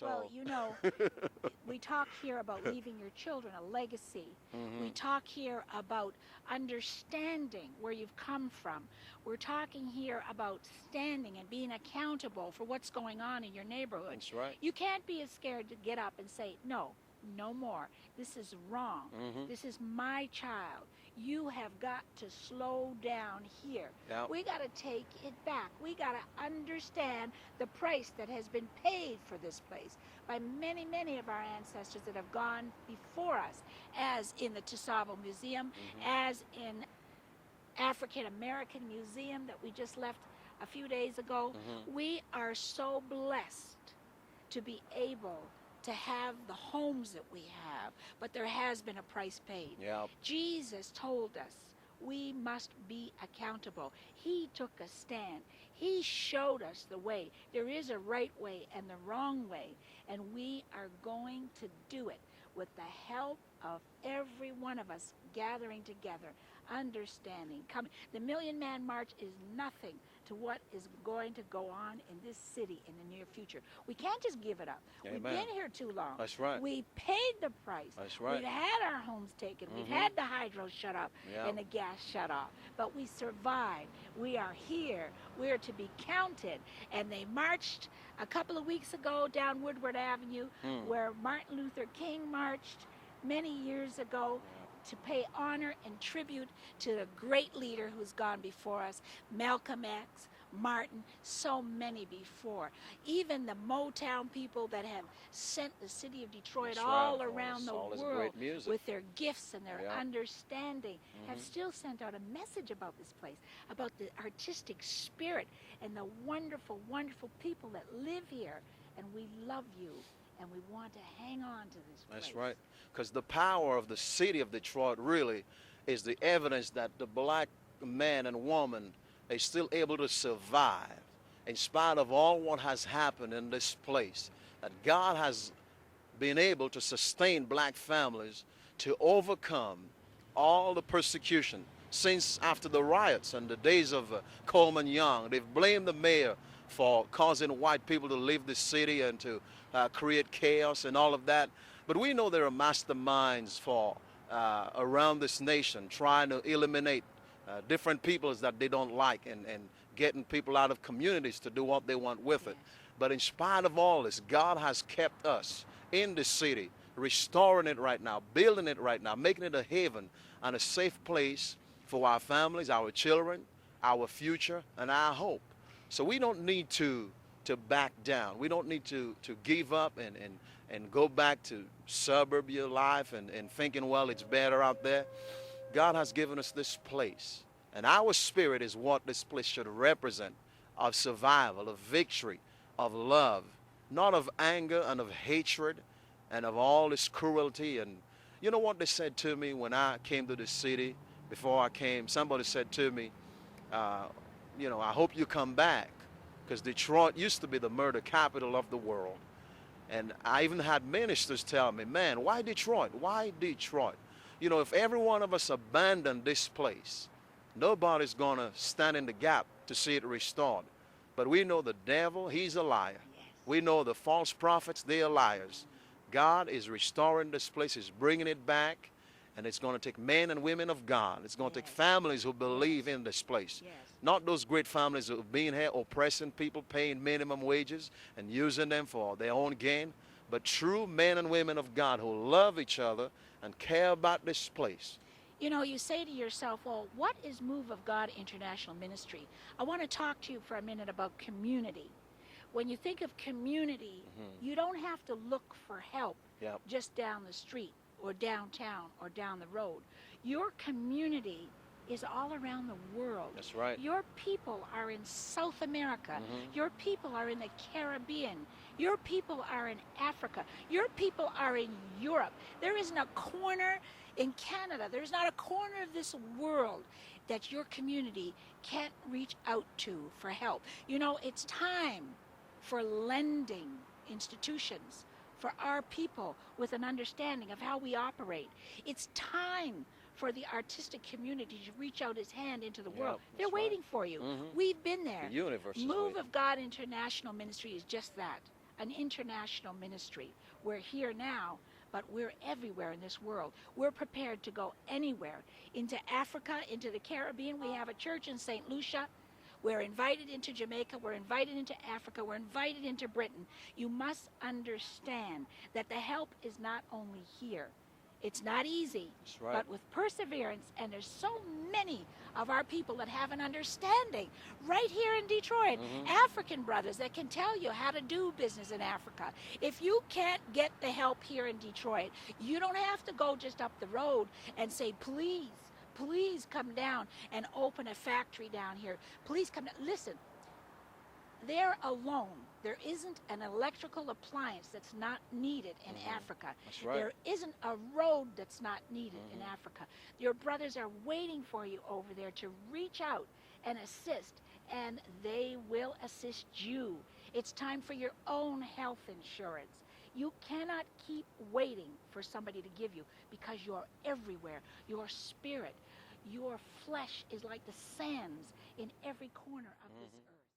Well, So, you know, we talk here about leaving your children a legacy. We hmm, talk here about understanding where you've come from. We're talking here about standing and being accountable for what's going on in your neighborhood. that's right. You can't be as scared to get up and say, no, no more. This is wrong. Hmm. This is my child. You have got to slow down here. Yeah, We got to take it back. We got to understand the price that has been paid for this place by many, many of our ancestors that have gone before us, as in the Tusavo Museum, hmm, as in African American Museum that we just left a few days ago. hmm, We are so blessed to be able to have the homes that we have, but there has been a price paid. yeah, Jesus told us we must be accountable. He took a stand. He showed us the way. There is a right way and the wrong way, and we are going to do it with the help of every one of us gathering together, understanding, coming. The Million Man March is nothing to what is going to go on in this city in the near future. We can't just give it up. We've amen. been here too long. That's right. We paid the price. That's We've right. had our homes taken. We've Hmm. had the hydro shut up Yeah, and the gas shut off. But we survived. We are here. We are to be counted. And they marched a couple of weeks ago down Woodward Avenue, hmm, where Martin Luther King marched many years ago to pay honor and tribute to a great leader who's gone before us, Malcolm X, Martin, so many before. Even the Motown people that have sent the city of Detroit that's right. all around the All this world great music. with their gifts and their Yeah. understanding have Hmm. still sent out a message about this place, about the artistic spirit and the wonderful, wonderful people that live here. And we love you and we want to hang on to this That's place. right. Because the power of the city of Detroit really is the evidence that the black man and woman is still able to survive in spite of all what has happened in this place. That God has been able to sustain black families to overcome all the persecution since after the riots and the days of Coleman Young. They've blamed the mayor for causing white people to leave the city and to create chaos and all of that. But we know there are masterminds for around this nation trying to eliminate different peoples that they don't like and getting people out of communities to do what they want with it. Yes. But in spite of all this, God has kept us in the city, restoring it right now, building it right now, making it a haven and a safe place for our families, our children, our future, and our hope. So we don't need to back down. We don't need to give up and go back to suburbia life and thinking, well, it's better out there. God has given us this place. And our spirit is what this place should represent of survival, of victory, of love, not of anger and of hatred and of all this cruelty. And you know what they said to me when I came to the city? Before I came, somebody said to me, uh, I hope you come back because Detroit used to be the murder capital of the world. And I even had ministers tell me, man, why Detroit? Why Detroit? If every one of us abandoned this place, nobody's going to stand in the gap to see it restored. But we know the devil, he's a liar. Yes. We know the false prophets, they are liars. God is restoring this place, he's bringing it back, and it's going to take men and women of God. It's going to take Yes. families who believe Yes. in this place. Yes. Not those great families who have been here oppressing people, paying minimum wages and using them for their own gain, but true men and women of God who love each other and care about this place. You know, you say to yourself, well, what is Move of God International Ministry? I want to talk to you for a minute about community. When you think of community, Hmm. you don't have to look for help Yep, just down the street or downtown or down the road. Your community is all around the world. that's right. Your people are in South America. Hmm. Your people are in the Caribbean. Your people are in Africa. Your people are in Europe. There isn't a corner in Canada. There's not a corner of this world that your community can't reach out to for help. You know, it's time for lending institutions for our people with an understanding of how we operate. It's time for the artistic community to reach out its hand into the world. Yep, They're that's right. waiting for you. Hmm. We've been The there. universe is Move waiting. of God International Ministry is just that, an international ministry. We're here now, but we're everywhere in this world. We're prepared to go anywhere, into Africa, into the Caribbean. We have a church in St. Lucia. We're invited into Jamaica. We're invited into Africa. We're invited into Britain. You must understand that the help is not only here. It's not easy, That's right. but with perseverance, and there's so many of our people that have an understanding right here in Detroit, African brothers that can tell you how to do business in Africa. If you can't get the help here in Detroit, you don't have to go just up the road and say, please, please come down and open a factory down here. Please come down. Listen, there alone, there isn't an electrical appliance that's not needed in Africa. That's right. There isn't a road that's not needed in Africa. Your brothers are waiting for you over there to reach out and assist, and they will assist you. It's time for your own health insurance. You cannot keep waiting for somebody to give you, because you're everywhere. Your spirit, your flesh is like the sands in every corner of this earth.